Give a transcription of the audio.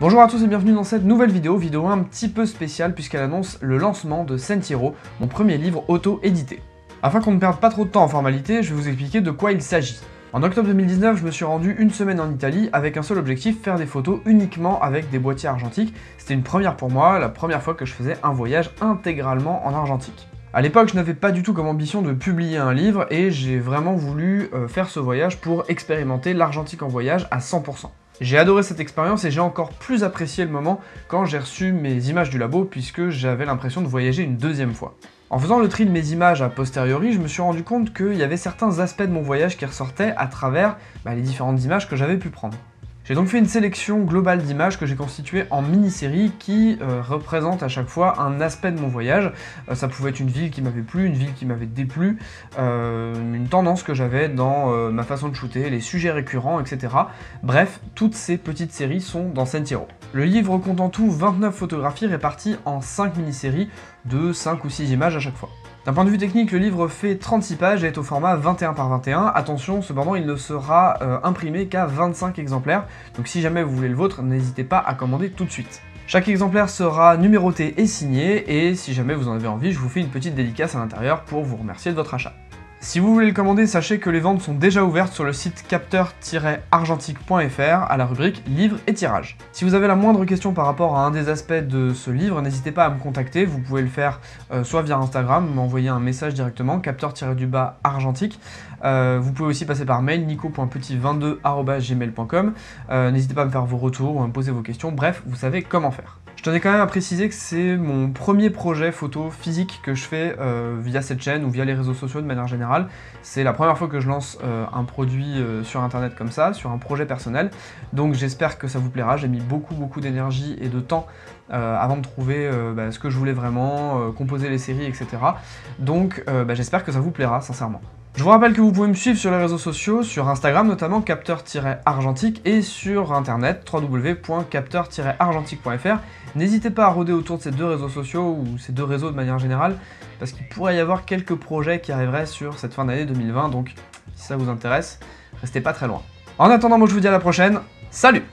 Bonjour à tous et bienvenue dans cette nouvelle vidéo un petit peu spéciale puisqu'elle annonce le lancement de Sentiero, mon premier livre auto-édité. Afin qu'on ne perde pas trop de temps en formalité, je vais vous expliquer de quoi il s'agit. En octobre 2019, je me suis rendu une semaine en Italie avec un seul objectif, faire des photos uniquement avec des boîtiers argentiques. C'était une première pour moi, la première fois que je faisais un voyage intégralement en argentique. A l'époque, je n'avais pas du tout comme ambition de publier un livre et j'ai vraiment voulu faire ce voyage pour expérimenter l'argentique en voyage à 100%. J'ai adoré cette expérience et j'ai encore plus apprécié le moment quand j'ai reçu mes images du labo puisque j'avais l'impression de voyager une deuxième fois. En faisant le tri de mes images a posteriori, je me suis rendu compte qu'il y avait certains aspects de mon voyage qui ressortaient à travers les différentes images que j'avais pu prendre. J'ai donc fait une sélection globale d'images que j'ai constituée en mini-séries qui représentent à chaque fois un aspect de mon voyage. Ça pouvait être une ville qui m'avait plu, une ville qui m'avait déplu, une tendance que j'avais dans ma façon de shooter, les sujets récurrents, etc. Bref, toutes ces petites séries sont dans Sentiero. Le livre compte en tout 29 photographies réparties en 5 mini-séries de 5 ou 6 images à chaque fois. D'un point de vue technique, le livre fait 36 pages et est au format 21 par 21. Attention, cependant, il ne sera imprimé qu'à 25 exemplaires, donc si jamais vous voulez le vôtre, n'hésitez pas à commander tout de suite. Chaque exemplaire sera numéroté et signé, et si jamais vous en avez envie, je vous fais une petite dédicace à l'intérieur pour vous remercier de votre achat. Si vous voulez le commander, sachez que les ventes sont déjà ouvertes sur le site capteur-argentique.fr à la rubrique livres et tirages. Si vous avez la moindre question par rapport à un des aspects de ce livre, n'hésitez pas à me contacter, vous pouvez le faire soit via Instagram, m'envoyer un message directement, capteur-argentique. Vous pouvez aussi passer par mail, nico.petit22@gmail.com. N'hésitez pas à me faire vos retours ou à me poser vos questions, bref, vous savez comment faire. Je tenais quand même à préciser que c'est mon premier projet photo physique que je fais via cette chaîne ou via les réseaux sociaux de manière générale. C'est la première fois que je lance un produit sur internet comme ça, sur un projet personnel. Donc j'espère que ça vous plaira. J'ai mis beaucoup d'énergie et de temps avant de trouver ce que je voulais vraiment, composer les séries, etc. Donc j'espère que ça vous plaira, sincèrement. Je vous rappelle que vous pouvez me suivre sur les réseaux sociaux, sur Instagram notamment, capteur-argentique, et sur internet, www.capteur-argentique.fr. N'hésitez pas à rôder autour de ces deux réseaux sociaux, ou ces deux réseaux de manière générale, parce qu'il pourrait y avoir quelques projets qui arriveraient sur cette fin d'année 2020, donc si ça vous intéresse, restez pas très loin. En attendant, moi je vous dis à la prochaine, salut!